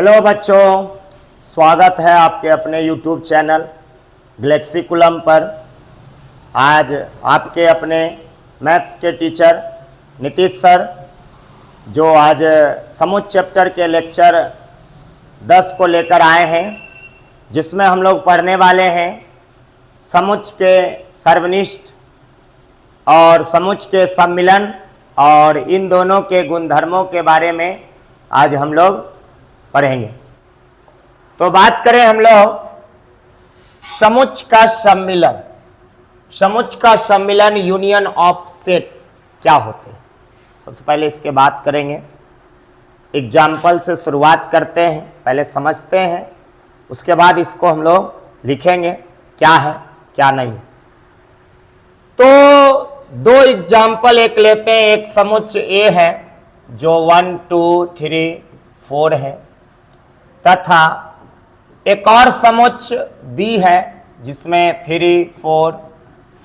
Hello बच्चों, स्वागत है आपके अपने YouTube चैनल ग्लेक्सिकुलम पर। आज आपके अपने मैथ्स के टीचर नीतीश सर जो आज समुच्चय चैप्टर के लेक्चर 10 को लेकर आए हैं, जिसमें हम लोग पढ़ने वाले हैं समुच्चय के सर्वनिष्ठ और समुच्चय के सम्मिलन और इन दोनों के गुणधर्मों के बारे में आज हम लोग पढ़ेंगे। तो बात करें हम लोग समुच्चय का सम्मिलन। समुच्चय का सम्मिलन यूनियन ऑफ सेट्स क्या होते हैं, सबसे पहले इसके बात करेंगे। एग्जाम्पल से शुरुआत करते हैं, पहले समझते हैं, उसके बाद इसको हम लोग लिखेंगे क्या है क्या नहीं। तो दो एग्जाम्पल एक लेते हैं। एक समुच्चय ए है जो 1 2 3 4 है, तथा एक और समुच्चय बी है जिसमें 3 4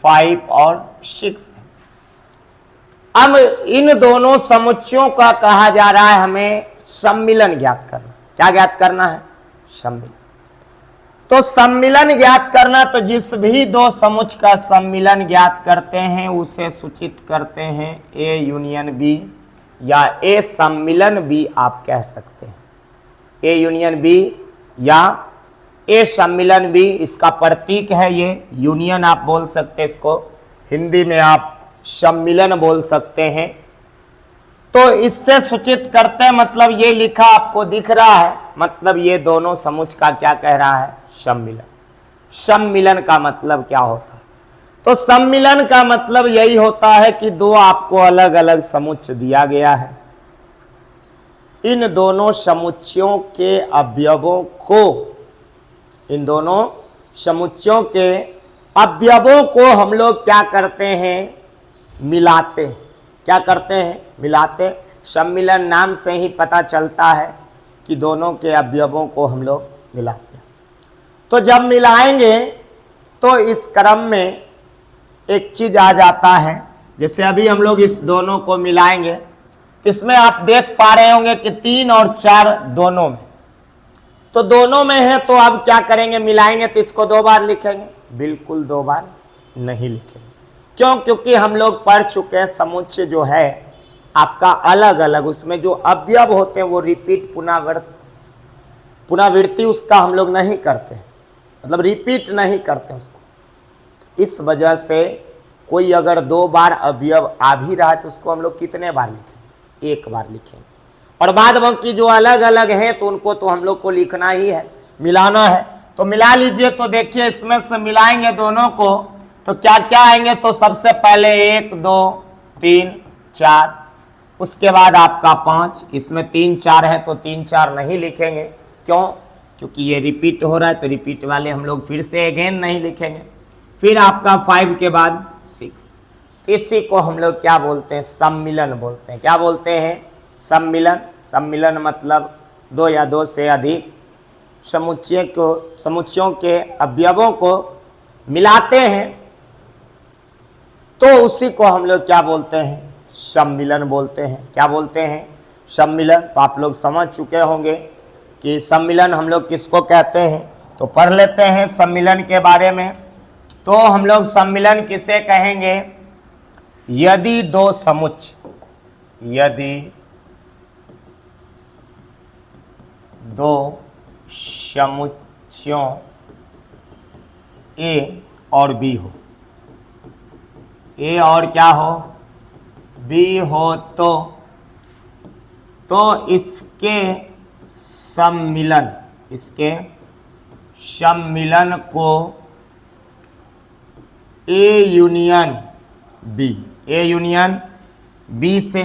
5 और 6 है। अब इन दोनों समुच्चयों का कहा जा रहा है हमें सम्मिलन ज्ञात करना। क्या ज्ञात करना है? सम्मिलन। तो सम्मिलन ज्ञात करना, तो जिस भी दो समुच्चय का सम्मिलन ज्ञात करते हैं उसे सूचित करते हैं ए यूनियन बी, या ए सम्मिलन बी आप कह सकते हैं। ए यूनियन बी या ए सम्मिलन बी, इसका प्रतीक है ये यूनियन आप बोल सकते हैं, इसको हिंदी में आप सम्मिलन बोल सकते हैं। तो इससे सूचित करते हैं, मतलब ये लिखा आपको दिख रहा है, मतलब ये दोनों समुच्चय का क्या कह रहा है? सम्मिलन। सम्मिलन का मतलब क्या होता है? तो सम्मिलन का मतलब यही होता है कि दो आपको अलग अलग समुच्चय दिया गया है, इन दोनों समुच्चयों के अवयवों को, इन दोनों समुच्चयों के अवयवों को हम लोग क्या करते हैं? मिलाते हैं। क्या करते हैं? मिलाते। सम्मिलन नाम से ही पता चलता है कि दोनों के अवयवों को हम लोग मिलाते हैं। तो जब मिलाएंगे तो इस क्रम में एक चीज आ जाता है, जैसे अभी हम लोग इस दोनों को मिलाएंगे, इसमें आप देख पा रहे होंगे कि 3 और 4 दोनों में, तो दोनों में है, तो अब क्या करेंगे? मिलाएंगे तो इसको 2 बार लिखेंगे? बिल्कुल 2 बार नहीं लिखेंगे। क्यों? क्योंकि हम लोग पढ़ चुके हैं समुच्चय जो है आपका अलग अलग, उसमें जो अवयव होते हैं वो रिपीट पुनरावृत्ति उसका हम लोग नहीं करते, मतलब रिपीट नहीं करते उसको। इस वजह से कोई अगर 2 बार अवयव आ भी रहा है तो उसको हम लोग कितने बार लिखेंगे? 1 बार लिखेंगे। और बाद बाकी जो अलग अलग हैं तो उनको तो हम लोग को लिखना ही है, मिलाना है। तो मिला लीजिए। तो देखिए इसमें से मिलाएंगे दोनों को तो क्या क्या आएंगे? तो सबसे पहले 1 2 3 4, उसके बाद आपका 5, इसमें 3 4 है तो 3 4 नहीं लिखेंगे। क्यों? क्योंकि ये रिपीट हो रहा है, तो रिपीट वाले हम लोग फिर से अगेन नहीं लिखेंगे। फिर आपका 5 के बाद 6, इसी को हम लोग क्या बोलते हैं? सम्मिलन बोलते हैं। क्या बोलते हैं? सम्मिलन। सम्मिलन मतलब 2 या 2 से अधिक समुच्चयों के अवयवों को मिलाते हैं, तो उसी को हम लोग क्या बोलते हैं? सम्मिलन बोलते हैं। क्या बोलते हैं? सम्मिलन। तो आप लोग समझ चुके होंगे कि सम्मिलन हम लोग किसको कहते हैं। तो पढ़ लेते हैं सम्मिलन के बारे में। तो हम लोग सम्मिलन किसे कहेंगे? यदि दो समुच्चय, यदि दो समुच्चयों ए और बी हो, ए और क्या हो? बी हो, तो इसके सम्मिलन को ए यूनियन बी से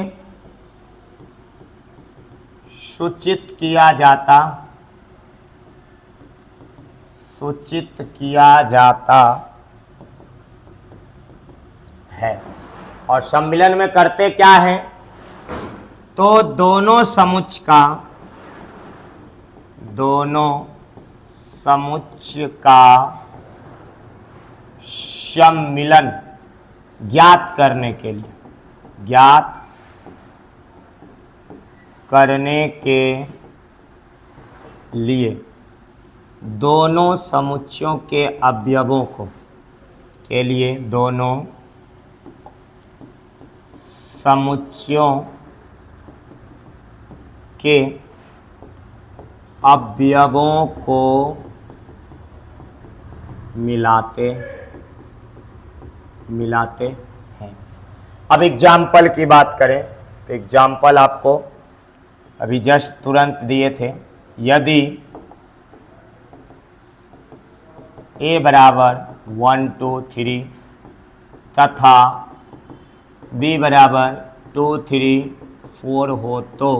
सूचित किया जाता है। और सम्मिलन में करते क्या है? तो दोनों समुच्चय का सम्मिलन ज्ञात करने के लिए, ज्ञात करने के लिए दोनों समुच्चयों के अवयवों को के लिए दोनों समुच्चयों के अवयवों को मिलाते हैं। अब एग्जाम्पल की बात करें तो एग्जाम्पल आपको अभी जस्ट तुरंत दिए थे। यदि a बराबर 1 2 3 तथा b बराबर 2 3 4 हो तो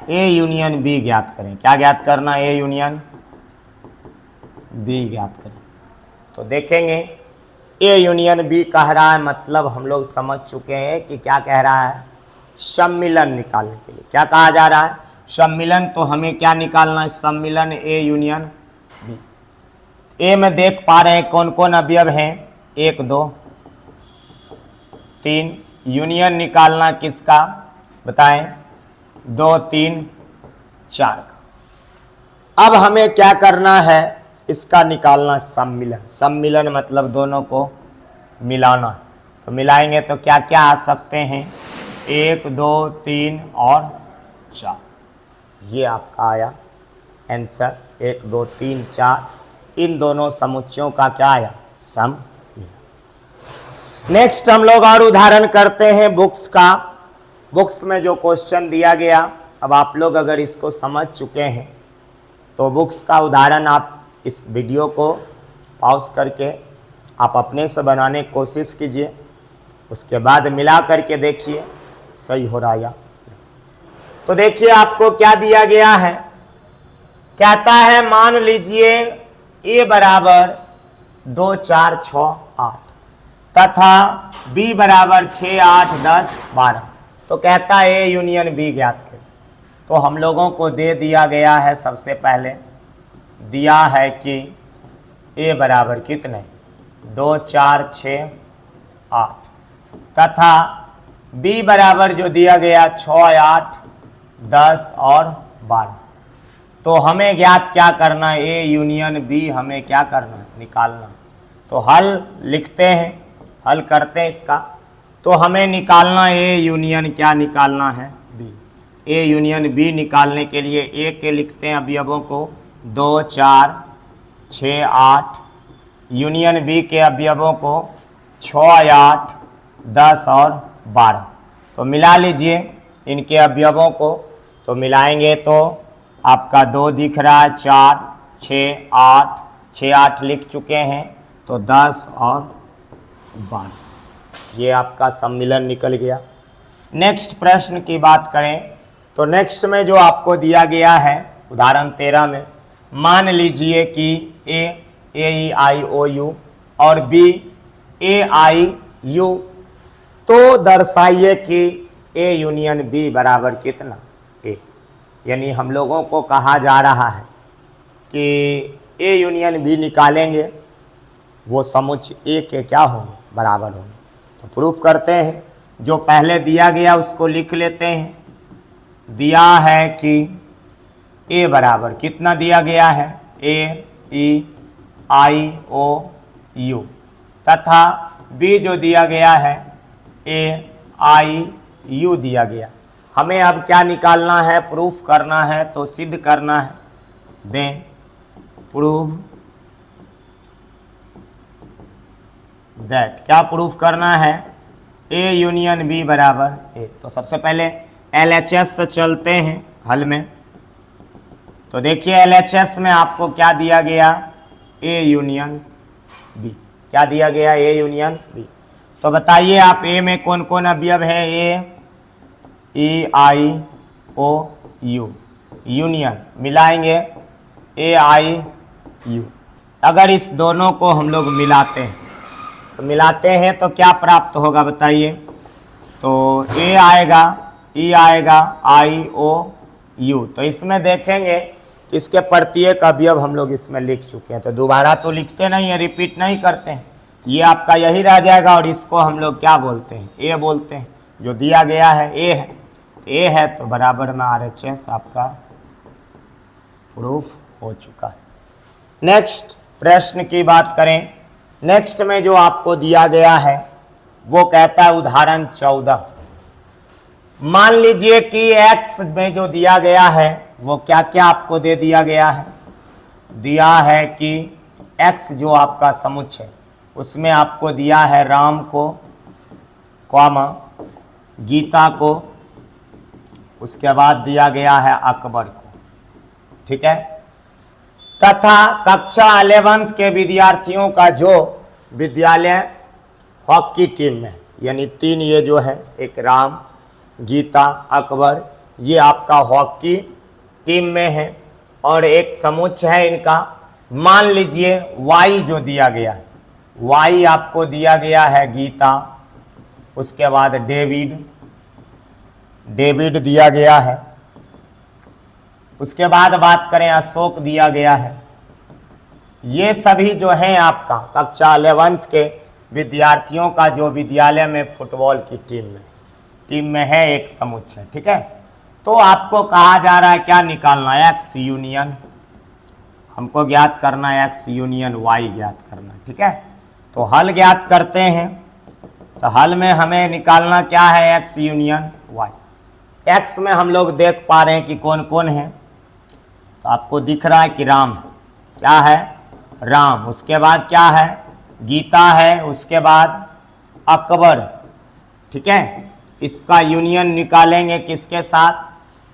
a यूनियन b ज्ञात करें। क्या ज्ञात करना? a यूनियन b ज्ञात करें। तो देखेंगे a यूनियन b कह रहा है, मतलब हम लोग समझ चुके हैं कि क्या कह रहा है, सम्मिलन निकालने के लिए क्या कहा जा रहा है, सम्मिलन। तो हमें क्या निकालना है? सम्मिलन a यूनियन b। ए में देख पा रहे हैं कौन कौन अवयव हैं, 1 2 3। यूनियन निकालना किसका बताएं? 2 3 4 का। अब हमें क्या करना है? इसका निकालना सम्मिलन। सम्मिलन मतलब दोनों को मिलाना। तो मिलाएंगे तो क्या क्या आ सकते हैं? 1 2 3 और 4। ये आपका आया आंसर, 1 2 3 4। इन दोनों समुच्चयों का क्या आया? सम्मिलन। नेक्स्ट हम लोग और उदाहरण करते हैं बुक्स का। बुक्स में जो क्वेश्चन दिया गया, अब आप लोग अगर इसको समझ चुके हैं तो बुक्स का उदाहरण आप इस वीडियो को पॉज करके आप अपने से बनाने की कोशिश कीजिए, उसके बाद मिला करके देखिए सही हो रहा या। तो देखिए आपको क्या दिया गया है, कहता है मान लीजिए a बराबर 2 4 6 8 तथा b बराबर 6 8 10 12। तो कहता है a यूनियन b ज्ञात करें। तो हम लोगों को दे दिया गया है, सबसे पहले दिया है कि a बराबर कितने 2 4 6 8 तथा b बराबर जो दिया गया 6 8 10 और 12। तो हमें ज्ञात क्या करना है? a यूनियन b हमें क्या करना है? निकालना। तो हल लिखते हैं, हल करते हैं इसका। तो हमें निकालना a यूनियन क्या निकालना है? b। a यूनियन b निकालने के लिए a के लिखते हैं अवयवों को 2 4 6 8, यूनियन b के अवयवों को 6 8 10 और 12। तो मिला लीजिए इनके अवयवों को। तो मिलाएंगे तो आपका 2 दिख रहा है, 4 6 8 6 8 लिख चुके हैं, तो 10 और 12। ये आपका सम्मिलन निकल गया। नेक्स्ट प्रश्न की बात करें तो नेक्स्ट में जो आपको दिया गया है उदाहरण 13 में, मान लीजिए कि a e i o u और b a i u। तो दर्शाइए कि a यूनियन b बराबर कितना? a। यानी हम लोगों को कहा जा रहा है कि a यूनियन b निकालेंगे, वो समुच्चय a के क्या होंगे? बराबर होंगे। तो प्रूफ करते हैं। जो पहले दिया गया उसको लिख लेते हैं। दिया है कि a बराबर कितना दिया गया है? a e i o u तथा b जो दिया गया है a i u दिया गया। हमें अब क्या निकालना है? प्रूफ करना है, तो सिद्ध करना है। दें प्रूव दैट। क्या प्रूफ करना है? a यूनियन b बराबर a। तो सबसे पहले LHS से चलते हैं हल में। तो देखिए LHS में आपको क्या दिया गया? a union b। क्या दिया गया? a union b। तो बताइए आप a में कौन कौन अवयव है? a e i o u union मिलाएंगे a i u। अगर इस दोनों को हम लोग मिलाते हैं तो तो क्या प्राप्त होगा बताइए? तो a आएगा, e आएगा, i o u। तो इसमें देखेंगे इसके प्रत्येक अवयव हम लोग इसमें लिख चुके हैं, तो दोबारा तो लिखते नहीं है, रिपीट नहीं करते हैं। ये आपका यही रह जाएगा और इसको हम लोग क्या बोलते हैं? a बोलते हैं। जो दिया गया है a है, तो बराबर में RHS आपका प्रूफ हो चुका है। नेक्स्ट प्रश्न की बात करें। नेक्स्ट में जो आपको दिया गया है वो कहता है उदाहरण 14। मान लीजिए कि x में जो दिया गया है वो क्या क्या आपको दे दिया गया है। दिया है कि x जो आपका समुच्चय उसमें आपको दिया है राम को, कॉमा गीता को, उसके बाद दिया गया है अकबर को, ठीक है। तथा कक्षा 11th के विद्यार्थियों का जो विद्यालय हॉकी टीम में, यानी 3 ये जो है, एक राम, गीता, अकबर, ये आपका हॉकी टीम में है और एक समुच्चय है इनका। मान लीजिए y जो दिया गया है, y आपको दिया गया है गीता, उसके बाद डेविड दिया गया है, उसके बाद बात करें अशोक दिया गया है। ये सभी जो हैं आपका कक्षा 11th के विद्यार्थियों का जो विद्यालय में फुटबॉल की टीम में है एक समुच्चय, ठीक है। तो आपको कहा जा रहा है क्या निकालना है, x यूनियन, हमको ज्ञात करना है x यूनियन y ज्ञात करना, ठीक है। तो हल ज्ञात करते हैं। तो हल में हमें निकालना क्या है, x यूनियन y। x में हम लोग देख पा रहे हैं कि कौन कौन है। तो आपको दिख रहा है कि राम, क्या है, राम, उसके बाद क्या है, गीता है, उसके बाद अकबर, ठीक है। इसका यूनियन निकालेंगे किसके साथ,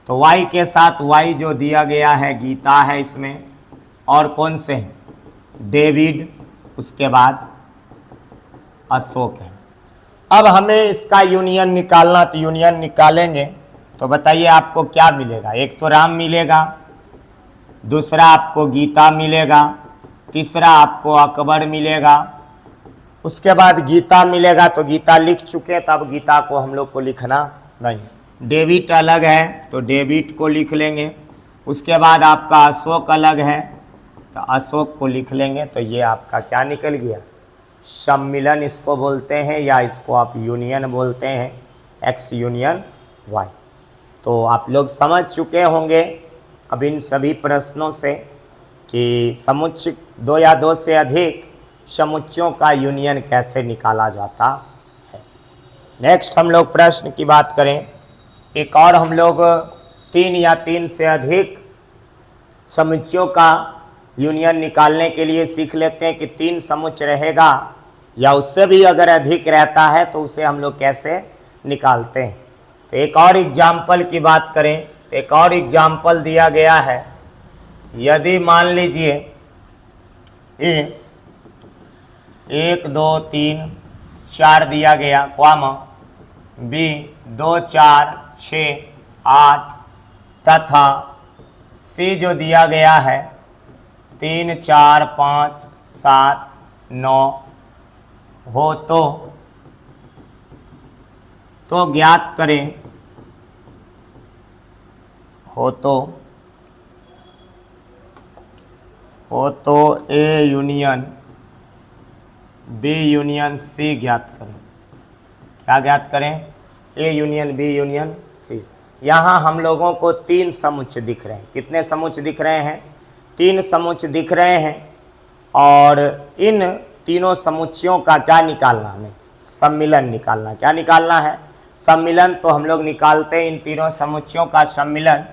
तो y के साथ। y जो दिया गया है गीता है इसमें, और कौन से हैं, डेविड, उसके बाद अशोक है। अब हमें इसका यूनियन निकालना, तो यूनियन निकालेंगे तो बताइए आपको क्या मिलेगा। एक तो राम मिलेगा, दूसरा आपको गीता मिलेगा, तीसरा आपको अकबर मिलेगा, उसके बाद गीता मिलेगा। तो गीता लिख चुके, तब गीता को हम लोग को लिखना नहीं। डेविड अलग है तो डेविड को लिख लेंगे, उसके बाद आपका अशोक अलग है तो अशोक को लिख लेंगे। तो ये आपका क्या निकल गया, सम्मिलन इसको बोलते हैं, या इसको आप यूनियन बोलते हैं, x यूनियन y। तो आप लोग समझ चुके होंगे अब इन सभी प्रश्नों से कि समुच्चय 2 या 2 से अधिक समुच्चयों का यूनियन कैसे निकाला जाता है। नेक्स्ट हम लोग प्रश्न की बात करें। एक और हम लोग 3 या 3 से अधिक समुच्चयों का यूनियन निकालने के लिए सीख लेते हैं कि 3 समुच्चय रहेगा या उससे भी अगर अधिक रहता है तो उसे हम लोग कैसे निकालते हैं। तो एक और एग्जाम्पल की बात करें, एक और एग्जाम्पल दिया गया है। यदि मान लीजिए 1 2 3 4 दिया गया, कॉमा b 2 4 6 8 तथा c जो दिया गया है 3 4 5 7 9 हो तो ज्ञात करें, हो तो a union b union c ज्ञात करें। क्या ज्ञात करें, a union b union c। यहाँ हम लोगों को 3 समुच्चय दिख रहे हैं। कितने समुच्चय दिख रहे हैं, 3 समुच्चय दिख रहे हैं। और इन तीनों समुच्चयों का क्या निकालना, हमें सम्मिलन निकालना। क्या निकालना है, सम्मिलन। तो हम लोग निकालते हैं इन तीनों समुच्चयों का सम्मिलन।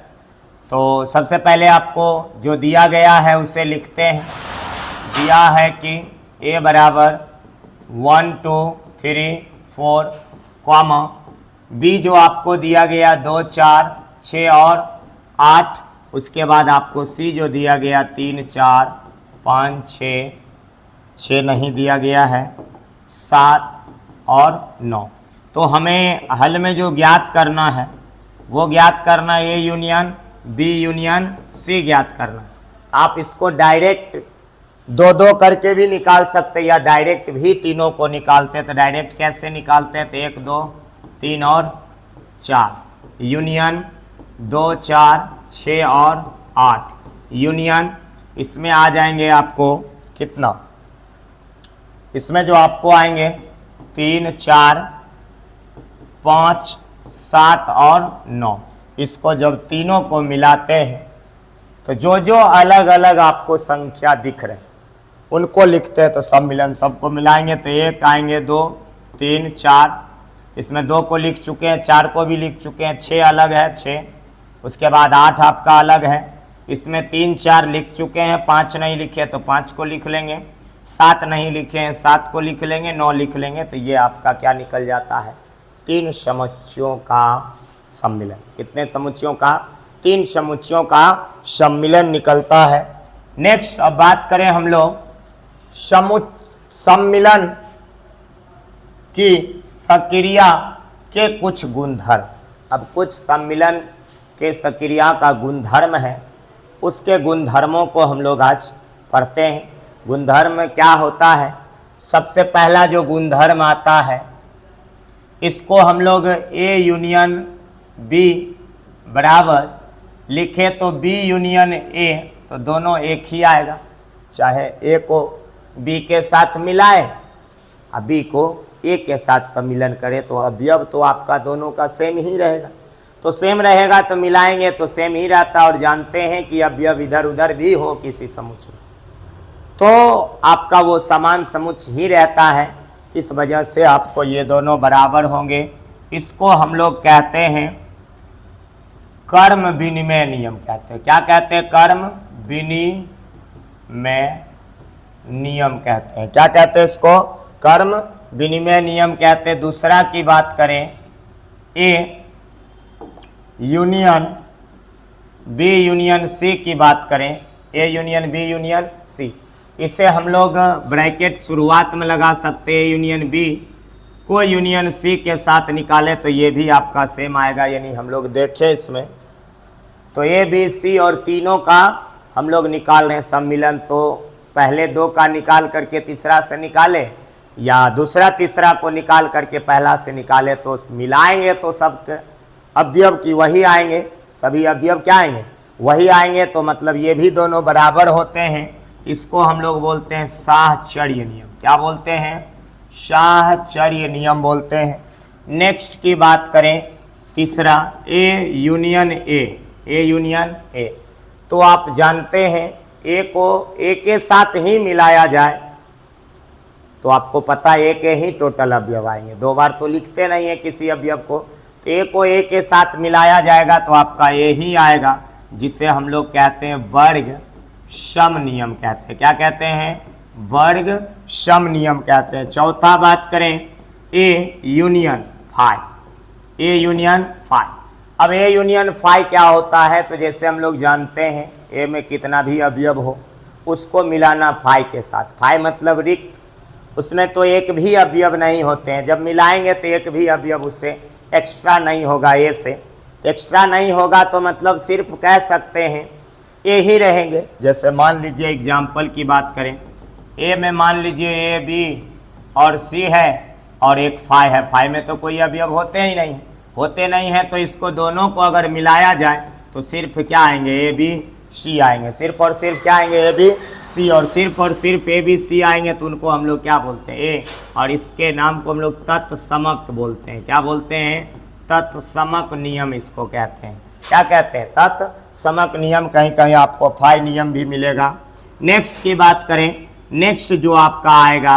तो सबसे पहले आपको जो दिया गया है उसे लिखते हैं। दिया है कि a बराबर 1 2 3 4, कॉमा b जो आपको दिया गया 2 4 6 और 8, उसके बाद आपको c जो दिया गया 3 4 5 6 नहीं दिया गया है, 7 और 9। तो हमें हल में जो ज्ञात करना है वो ज्ञात करना a union b union c ज्ञात करना। आप इसको डायरेक्ट 2-2 करके भी निकाल सकते या डायरेक्ट भी तीनों को निकालते। तो डायरेक्ट कैसे निकालते हैं, तो 1 2 3 और 4 यूनियन 2 4 6 और 8 यूनियन। इसमें आ जाएंगे आपको कितना, इसमें जो आपको आएंगे 3 4 5 7 और 9। इसको जब तीनों को मिलाते हैं तो जो जो अलग अलग आपको संख्या दिख रहे उनको लिखते हैं। तो सम्मिलन सबको मिलाएंगे तो 1 आएंगे, 2 3 4, इसमें 2 को लिख चुके हैं, 4 को भी लिख चुके हैं, 6 अलग है 6, उसके बाद 8 आपका अलग है, इसमें 3 4 लिख चुके हैं, 5 नहीं लिखे तो 5 को लिख लेंगे, 7 नहीं लिखे हैं 7 को लिख लेंगे, 9 लिख लेंगे। तो ये आपका क्या निकल जाता है, 3 समुच्चयों का सम्मिलन। कितने समुच्चयों का, 3 समुच्चयों का सम्मिलन निकलता है। नेक्स्ट अब बात करें हम लोग सम्मिलन की सक्रिया के कुछ गुणधर्म। अब कुछ सम्मिलन के सक्रिया का गुणधर्म है, उसके गुणधर्मों को हम लोग आज पढ़ते हैं। गुणधर्म क्या होता है, सबसे पहला जो गुणधर्म आता है इसको हम लोग A यूनियन B बराबर लिखे तो B यूनियन A, तो दोनों एक ही आएगा। चाहे A को B के साथ मिलाए और B को A के साथ सम्मिलन करे तो अवयव तो आपका दोनों का सेम ही रहेगा। तो सेम रहेगा तो मिलाएंगे तो सेम ही रहता है। और जानते हैं कि अवयव इधर उधर भी हो किसी समुच्चय में तो आपका वो समान समुच्चय ही रहता है, इस वजह से आपको ये दोनों बराबर होंगे। इसको हम लोग कहते हैं कर्म विनिमय नियम कहते हैं। क्या कहते हैं, कर्म विनिमय नियम कहते हैं। क्या कहते हैं इसको, कर्म विनिमय नियम कहते हैं। दूसरा की बात करें A union B union C की बात करें, A union B union C, इसे हम लोग ब्रैकेट शुरुआत में लगा सकते हैं। यूनियन B को यूनियन C के साथ निकाले तो ये भी आपका सेम आएगा। यानी हम लोग देखें इसमें तो A B C और तीनों का हम लोग निकाल रहे हैं सम्मिलन। तो पहले 2 का निकाल करके तीसरा से निकाले या दूसरा तीसरा को निकाल करके पहला से निकाले तो मिलाएंगे तो सब अवयव की वही आएंगे, सभी अवयव क्या आएंगे, वही आएंगे। तो मतलब ये भी दोनों बराबर होते हैं। इसको हम लोग बोलते हैं साहचर्य नियम। क्या बोलते हैं, साहचर्य नियम बोलते हैं। नेक्स्ट की बात करें तीसरा A union A, A union A, तो आप जानते हैं A को A के साथ ही मिलाया जाए तो आपको पता है A के ही टोटल अवयव आएंगे। 2 बार तो लिखते नहीं है किसी अवयव को, तो A को A के साथ मिलाया जाएगा तो आपका A ही आएगा, जिसे हम लोग कहते हैं वर्ग सम नियम कहते हैं। क्या कहते हैं, वर्ग सम नियम कहते हैं। चौथा बात करें A union phi, A union phi. अब A यूनियन फाई क्या होता है, तो जैसे हम लोग जानते हैं A में कितना भी अवयव हो उसको मिलाना फाई के साथ। फाई मतलब रिक्त, उसमें तो एक भी अवयव नहीं होते हैं। जब मिलाएंगे तो एक भी अवयव उससे एक्स्ट्रा नहीं होगा, A से एक्स्ट्रा नहीं होगा तो मतलब सिर्फ कह सकते हैं A ही रहेंगे। जैसे मान लीजिए एग्जाम्पल की बात करें, A में मान लीजिए A B और C है और एक फाई है। फाई में तो कोई अवयव होते ही नहीं, होते नहीं हैं। तो इसको दोनों को अगर मिलाया जाए तो सिर्फ क्या आएंगे, A B C आएंगे। सिर्फ और सिर्फ क्या आएंगे, A B C, और सिर्फ A B C आएंगे तो उनको हम लोग क्या बोलते हैं, A, और इसके नाम को हम लोग तत्समक बोलते हैं। क्या बोलते हैं, तत्समक नियम इसको कहते हैं। क्या कहते हैं, तत्समक नियम। कहीं कहीं आपको फाई नियम भी मिलेगा। नेक्स्ट की बात करें, नेक्स्ट जो आपका आएगा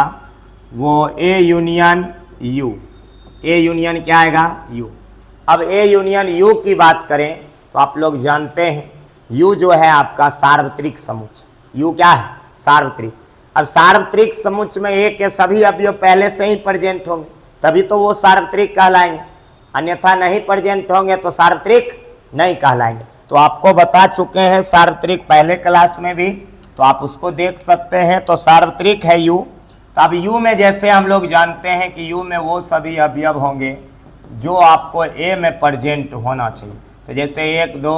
वो A union U, A union क्या आएगा, U। अब A यूनियन U की बात करें तो आप लोग जानते हैं U जो है आपका सार्वत्रिक समुच्चय। U क्या है, सार्वत्रिक। अब सार्वत्रिक समुच्चय में A के सभी अवयव पहले से ही प्रेजेंट होंगे तभी तो वो सार्वत्रिक कहलाएंगे, अन्यथा नहीं प्रेजेंट होंगे तो सार्वत्रिक नहीं कहलाएंगे। तो आपको बता चुके हैं सार्वत्रिक पहले क्लास में भी, तो आप उसको देख सकते हैं। तो सार्वत्रिक है U। तो अब U में जैसे हम लोग जानते हैं कि U में वो सभी अवयव होंगे जो आपको A में प्रेजेंट होना चाहिए। तो जैसे 1 2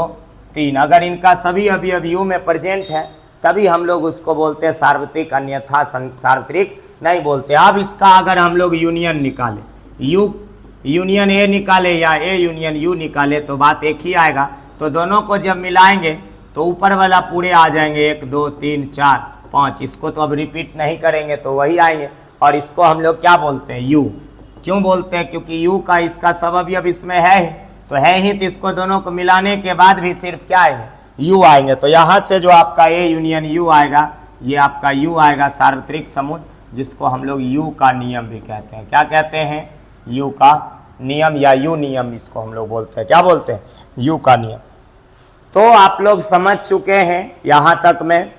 3, अगर इनका सभी अवयव U में प्रेजेंट है तभी हम लोग उसको बोलते हैं सार्वत्रिक, अन्यथा सार्वत्रिक नहीं बोलते। अब इसका अगर हम लोग यूनियन निकाले, U यूनियन A निकाले या A यूनियन U निकाले तो बात एक ही आएगा। तो दोनों को जब मिलाएंगे तो ऊपर वाला पूरे आ जाएंगे, 1 2 3 4 5। इसको तो अब रिपीट नहीं करेंगे तो वही आएंगे। और इसको हम लोग क्या बोलते हैं, U। क्यों बोलते हैं, क्योंकि U का इसका सब अवयव इसमें है ही, तो है ही, तो इसको दोनों को मिलाने के बाद भी सिर्फ क्या आएंगे, यू आएंगे। तो यहाँ से जो आपका ए यूनियन यू आएगा, ये आपका यू आएगा सार्वत्रिक समुच्चय, जिसको हम लोग यू का नियम भी कहते हैं। क्या कहते हैं? यू का नियम या यू नियम इसको हम लोग बोलते हैं। क्या बोलते हैं? यू का नियम। तो आप लोग समझ चुके हैं यहाँ तक में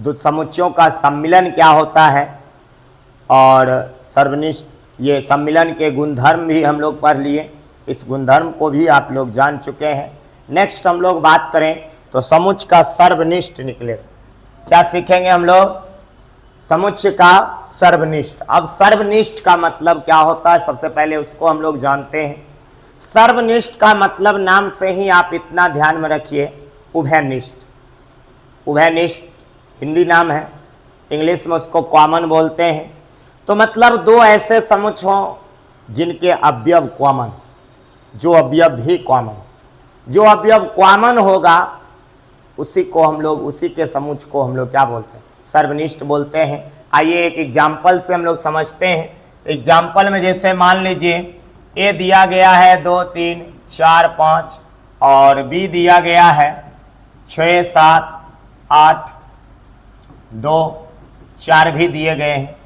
समुच्चयों का सम्मिलन क्या होता है और सर्वनिष्ठ, ये सम्मिलन के गुणधर्म भी हम लोग पढ़ लिए, इस गुणधर्म को भी आप लोग जान चुके हैं। नेक्स्ट हम लोग बात करें तो समुच्चय का सर्वनिष्ठ निकलेगा। क्या सीखेंगे हम लोग? समुच्चय का सर्वनिष्ठ। अब सर्वनिष्ठ का मतलब क्या होता है, सबसे पहले उसको हम लोग जानते हैं। सर्वनिष्ठ का मतलब नाम से ही आप इतना ध्यान में रखिए, उभयनिष्ठ। उभयनिष्ठ हिंदी नाम है, इंग्लिश में उसको कॉमन बोलते हैं। तो मतलब दो ऐसे समुच्चय हों जिनके अवयव कॉमन, जो अवयव भी कॉमन, जो अवयव कॉमन होगा उसी को हम लोग, उसी के समुच्चय को हम लोग क्या बोलते हैं? सर्वनिष्ठ बोलते हैं। आइए एक एग्जाम्पल से हम लोग समझते हैं। एग्जाम्पल में जैसे मान लीजिए ए दिया गया है 2 3 4 5 और बी दिया गया है 6 7 8 2 4 भी दिए गए हैं।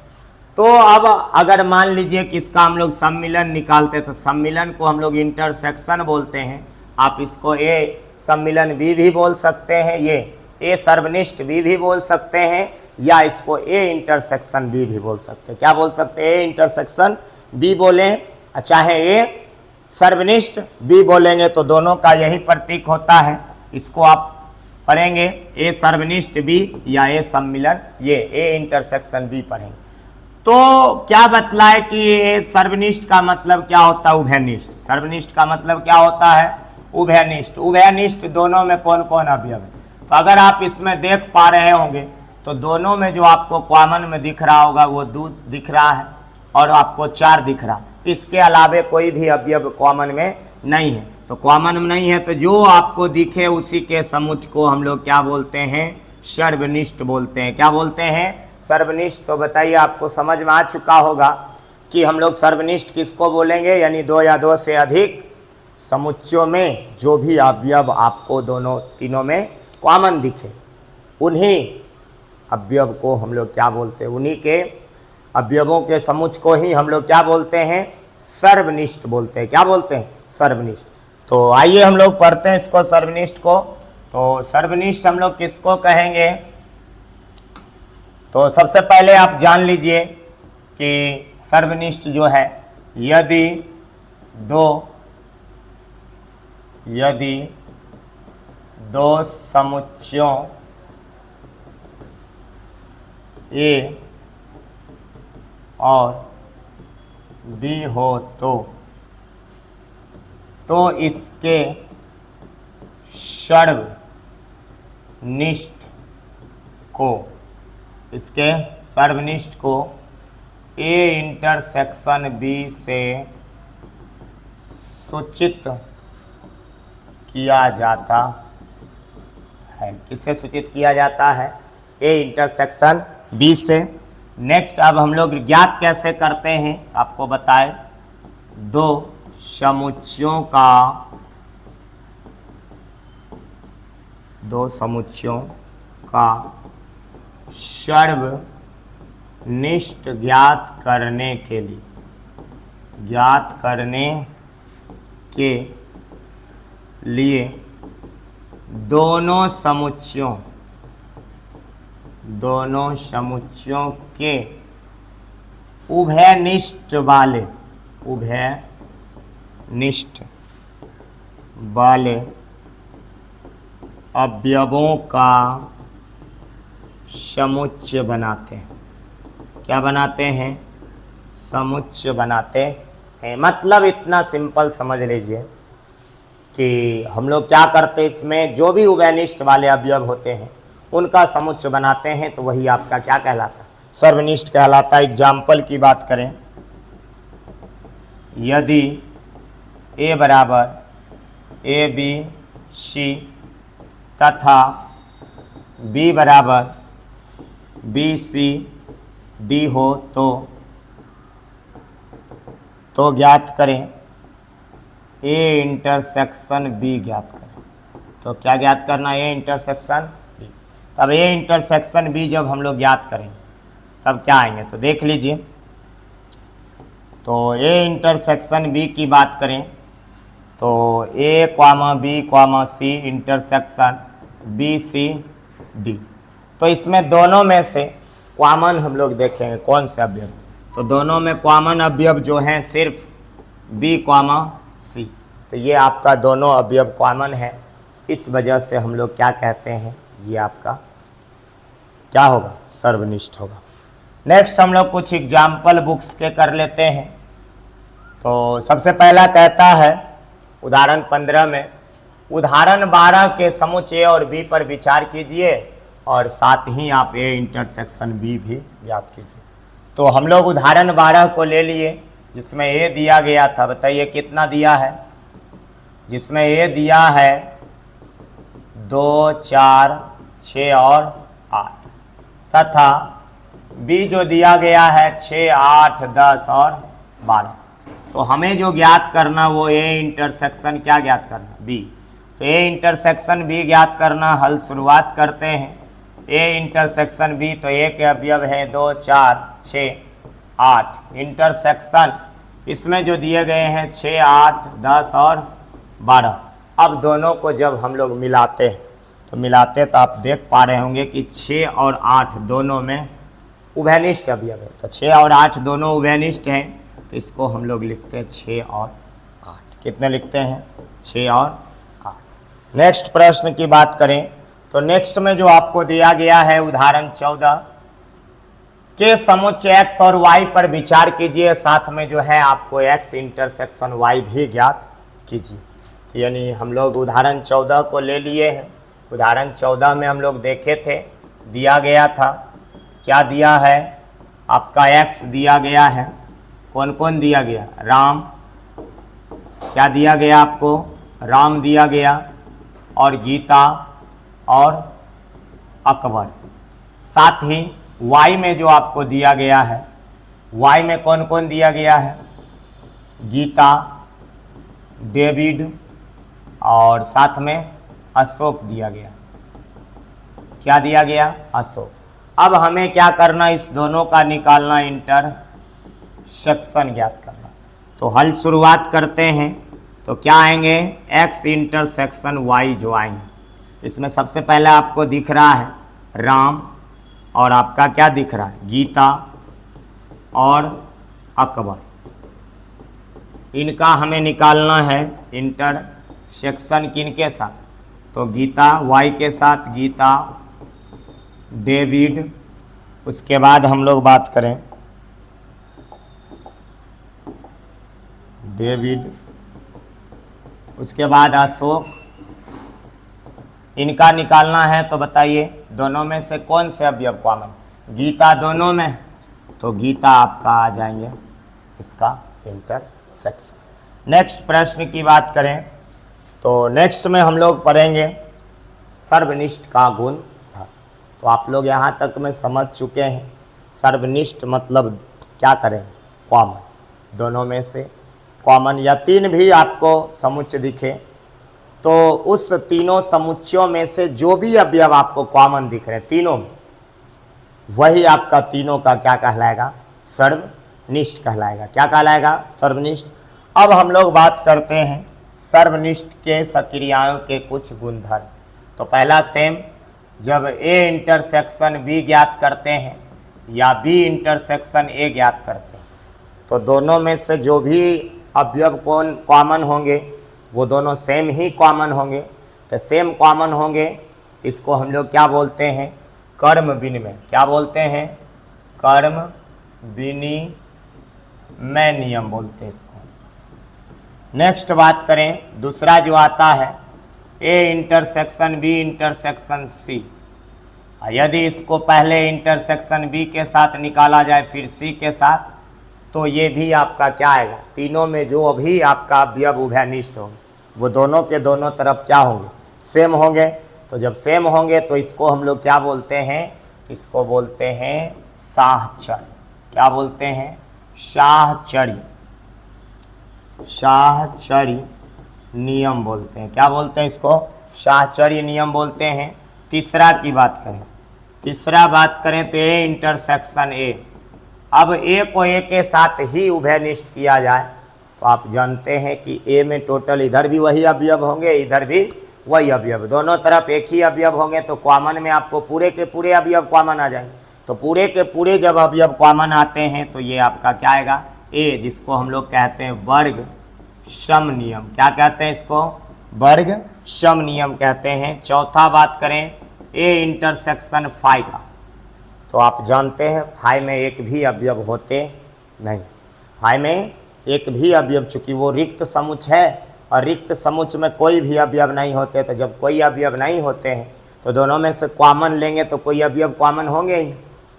तो अब अगर मान लीजिए कि इसका हम लोग सम्मिलन निकालते तो सम्मिलन को हम लोग इंटरसेक्शन बोलते हैं। आप इसको ए सम्मिलन बी भी बोल सकते हैं, ये ए सर्वनिष्ठ बी भी बोल सकते हैं, या इसको ए इंटरसेक्शन बी भी बोल सकते हैं। क्या बोल सकते हैं? ए इंटरसेक्शन बी बोलें, चाहे ए सर्वनिष्ठ बी बोलेंगे तो दोनों का यही प्रतीक होता है। इसको आप पढ़ेंगे ए सर्वनिष्ठ बी या ए सम्मिलन, ये ए इंटरसेक्शन बी पढ़ेंगे। तो क्या बतलाए कि ए सर्वनिष्ठ का मतलब क्या होता है? उभयनिष्ठ। सर्वनिष्ठ का मतलब क्या होता है? उभयनिष्ठ। उभयनिष्ठ दोनों में कौन कौन अवयव है? तो अगर आप इसमें देख पा रहे होंगे तो दोनों में जो आपको कॉमन में दिख रहा होगा वो 2 दिख रहा है और आपको 4 दिख रहा है। इसके अलावे कोई भी अवयव कॉमन में नहीं है। तो कॉमन में नहीं है तो जो आपको दिखे उसी के समुच्चय को हम लोग क्या बोलते हैं? सर्वनिष्ठ बोलते हैं। क्या बोलते हैं? सर्वनिष्ठ। तो बताइए, आपको समझ में आ चुका होगा कि हम लोग सर्वनिष्ठ किसको बोलेंगे, यानी 2 या 2 से अधिक समुच्चयों में जो भी अवयव आपको दोनों तीनों में कॉमन दिखे उन्हीं अवयव को हम लोग क्या बोलते हैं? उन्हीं के अवयवों के समुच्चय को ही हम लोग क्या बोलते हैं? सर्वनिष्ठ बोलते हैं। क्या बोलते हैं? सर्वनिष्ठ। तो आइए हम लोग पढ़ते हैं इसको, सर्वनिष्ठ को। तो सर्वनिष्ठ हम लोग किसको कहेंगे? तो सबसे पहले आप जान लीजिए कि सर्वनिष्ठ जो है, यदि दो समुच्चयों ए और बी हो तो इसके सर्वनिष्ठ को ए इंटरसेक्शन बी से सूचित किया जाता है। किससे सूचित किया जाता है? ए इंटरसेक्शन बी से। नेक्स्ट अब हम लोग ज्ञात कैसे करते हैं आपको बताए। 2 समुच्चयों का सर्वनिष्ठ ज्ञात करने के लिए दोनों समुच्चयों के उभयनिष्ठ वाले अवयवों का समुच्चय बनाते हैं। क्या बनाते हैं? समुच्चय बनाते हैं। मतलब इतना सिंपल समझ लीजिए कि हम लोग क्या करते हैं, इसमें जो भी उभयनिष्ठ वाले अवयव होते हैं उनका समुच्चय बनाते हैं, तो वही आपका क्या कहलाता है? सर्वनिष्ठ कहलाता है। एग्जाम्पल की बात करें, यदि ए बराबर ए बी सी तथा बी बराबर बी सी डी हो तो ज्ञात करें ए इंटरसेक्शन बी ज्ञात करें। तो क्या ज्ञात करना, ए इंटरसेक्शन बी। तब ए इंटरसेक्शन बी जब हम लोग ज्ञात करेंगे तब क्या आएंगे, तो देख लीजिए। तो ए इंटरसेक्शन बी की बात करें तो A comma B comma C intersection B C D. तो इसमें दोनों में से कॉमन हम लोग देखेंगे कौन से अवयव, तो दोनों में कॉमन अवयव जो हैं सिर्फ बी क्वामा सी। तो ये आपका दोनों अवयव कॉमन है, इस वजह से हम लोग क्या कहते हैं, ये आपका क्या होगा, सर्वनिष्ठ होगा। नेक्स्ट हम लोग कुछ एग्जाम्पल बुक्स के कर लेते हैं। तो सबसे पहला कहता है उदाहरण 15 में, उदाहरण 12 के समुच्चय ए और बी पर विचार कीजिए और साथ ही आप ए इंटरसेक्शन बी भी ज्ञात कीजिए। तो हम लोग उदाहरण 12 को ले लिए जिसमें ए दिया गया था, बताइए कितना दिया है, जिसमें ए दिया है 2, 4, 6 और 8 तथा बी जो दिया गया है 6, 8, 10 और 12। तो हमें जो ज्ञात करना वो ए इंटरसेक्शन क्या ज्ञात करना, बी। तो ए इंटरसेक्शन बी ज्ञात करना, हल शुरुआत करते हैं। ए इंटरसेक्शन बी, तो ए के अवयव है 2, 4, 6, 8। इंटरसेक्शन इसमें जो दिए गए हैं 6, 8, 10 और 12। अब दोनों को जब हम लोग मिलाते हैं तो आप देख पा रहे होंगे कि 6 और 8 दोनों में उभयनिष्ठ अवयव है। तो 6 और 8 दोनों उभयनिष्ठ हैं, तो इसको हम लोग लिखते हैं 6 और 8। कितने लिखते हैं, 6 और 8। नेक्स्ट प्रश्न की बात करें तो नेक्स्ट में जो आपको दिया गया है उदाहरण 14 के समुच्चय x और y पर विचार कीजिए, साथ में जो है आपको x इंटरसेक्शन y भी ज्ञात कीजिए। तो यानी हम लोग उदाहरण 14 को ले लिए हैं। उदाहरण 14 में हम लोग देखे थे, दिया गया था, क्या दिया है आपका x दिया गया है, कौन कौन दिया गया, राम, क्या दिया गया आपको, राम दिया गया और गीता और अकबर। साथ ही y में जो आपको दिया गया है, y में कौन कौन दिया गया है, गीता, डेविड और साथ में अशोक दिया गया। क्या दिया गया, अशोक। अब हमें क्या करना, इस दोनों का निकालना, इंटरसेक्शन ज्ञात करना। तो हल शुरुआत करते हैं। तो क्या आएंगे, x इंटरसेक्शन y जो आएंगे, इसमें सबसे पहले आपको दिख रहा है राम और आपका क्या दिख रहा है, गीता और अकबर। इनका हमें निकालना है इंटरसेक्शन किनके साथ, तो गीता y के साथ, गीता, डेविड, उसके बाद हम लोग बात करें डेविड, उसके बाद अशोक। इनका निकालना है तो बताइए दोनों में से कौन से अवयव कॉमन, गीता दोनों में, तो गीता आपका आ जाएंगे इसका इंटरसेक्शन। नेक्स्ट प्रश्न की बात करें तो नेक्स्ट में हम लोग पढ़ेंगे सर्वनिष्ठ का गुण। तो आप लोग यहाँ तक में समझ चुके हैं सर्वनिष्ठ मतलब क्या करें, कॉमन, दोनों में से कॉमन या तीन भी आपको समुच्चय दिखे तो उस तीनों समुच्चयों में से जो भी अवयव आपको कॉमन दिख रहे हैं तीनों में, वही आपका तीनों का क्या कहलाएगा, सर्वनिष्ठ कहलाएगा। क्या कहलाएगा, सर्वनिष्ठ। अब हम लोग बात करते हैं सर्वनिष्ठ के सक्रियाओं के कुछ गुणधर्म। तो पहला सेम, जब ए इंटरसेक्शन बी ज्ञात करते हैं या बी इंटरसेक्शन ए ज्ञात करते हैं तो दोनों में से जो भी अवयव कौन कॉमन होंगे वो दोनों सेम ही कॉमन होंगे। तो सेम कॉमन होंगे इसको हम लोग क्या बोलते हैं, कर्म विनिमय। क्या बोलते हैं, कर्म विनिमय नियम बोलते हैं इसको। नेक्स्ट बात करें दूसरा जो आता है A intersection B intersection C. यदि इसको पहले इंटरसेक्शन बी के साथ निकाला जाए फिर सी के साथ तो ये भी आपका क्या आएगा, तीनों में जो अभी आपका अवयव उभयनिष्ठ होंगे वो दोनों के दोनों तरफ क्या होंगे, सेम होंगे। तो जब सेम होंगे तो इसको हम लोग क्या बोलते हैं, इसको बोलते हैं साहचर्य। क्या बोलते हैं, साहचर्य, साहचर्य नियम बोलते हैं। क्या बोलते हैं इसको, साहचर्य नियम बोलते हैं। तीसरा की बात करें तो ए इंटरसेक्शन ए। अब ए को ए के साथ ही उभयनिष्ठ किया जाए तो आप जानते हैं कि ए में टोटल इधर भी वही अवयव होंगे, इधर भी वही अवयव, दोनों तरफ एक ही अवयव होंगे, तो कॉमन में आपको पूरे के पूरे अवयव कॉमन आ जाएंगे। तो पूरे के पूरे जब अवयव कॉमन आते हैं तो ये आपका क्या आएगा, ए, जिसको हम लोग कहते हैं वर्ग सम नियम। क्या कहते हैं इसको? वर्ग सम नियम कहते हैं। चौथा बात करें ए इंटरसेक्शन फाई का, तो आप जानते हैं फाई में एक भी अवयव होते नहीं। फाई में एक भी अवयव, चूंकि वो रिक्त समुच्च है और रिक्त समुच्च में कोई भी अवयव नहीं होते, तो जब कोई अवयव नहीं होते हैं तो दोनों में से कॉमन लेंगे तो कोई अवयव कॉमन होंगे ही।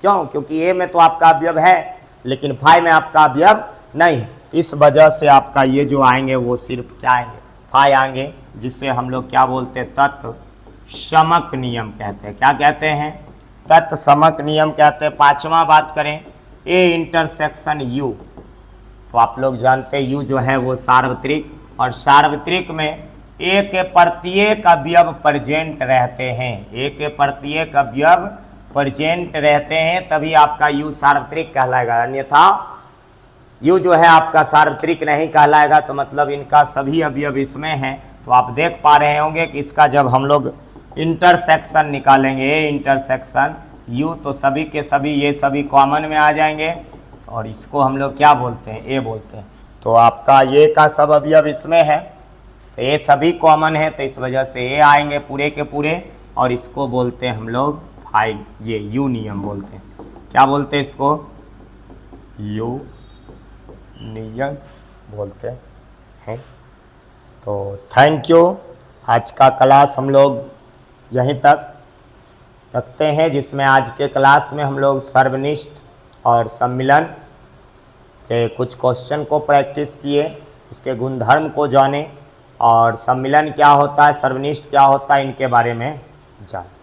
क्यों? क्योंकि ए में तो आपका अवयव है लेकिन फाई में आपका अवयव नहीं है। इस वजह से आपका ये जो आएंगे वो सिर्फ क्या आएंगे, फाई आएंगे, जिससे हम लोग क्या बोलते हैं, तत्समक नियम कहते हैं। क्या कहते हैं? तत्समक नियम कहते हैं। पांचवा बात करें ए इंटरसेक्शन यू, तो आप लोग जानते हैं यू जो है वो सार्वत्रिक, और सार्वत्रिक में ए के प्रत्येक अवयव प्रेजेंट रहते हैं। ए के प्रत्येक अवयव प्रेजेंट रहते हैं तभी आपका यू सार्वत्रिक कहलाएगा, अन्यथा यू जो है आपका सार्वत्रिक नहीं कहलाएगा। तो मतलब इनका सभी अवयव इसमें हैं। तो आप देख पा रहे होंगे कि इसका जब हम लोग इंटरसेक्शन निकालेंगे, ए इंटरसेक्शन यू, तो सभी के सभी ये सभी कॉमन में आ जाएंगे और इसको हम लोग क्या बोलते हैं, ए बोलते हैं। तो आपका ये का सब अवयव इसमें है तो ये सभी कॉमन है, तो इस वजह से ए आएंगे पूरे के पूरे, और इसको बोलते हैं हम लोग फाई, ये यू नियम बोलते हैं। क्या बोलते हैं इसको? यू नियम बोलते हैं। तो थैंक यू। आज का क्लास हम लोग यहीं तक रखते हैं, जिसमें आज के क्लास में हम लोग सर्वनिष्ठ और सम्मिलन के कुछ क्वेश्चन को प्रैक्टिस किए, उसके गुणधर्म को जाने और सम्मिलन क्या होता है, सर्वनिष्ठ क्या होता है, इनके बारे में जाने।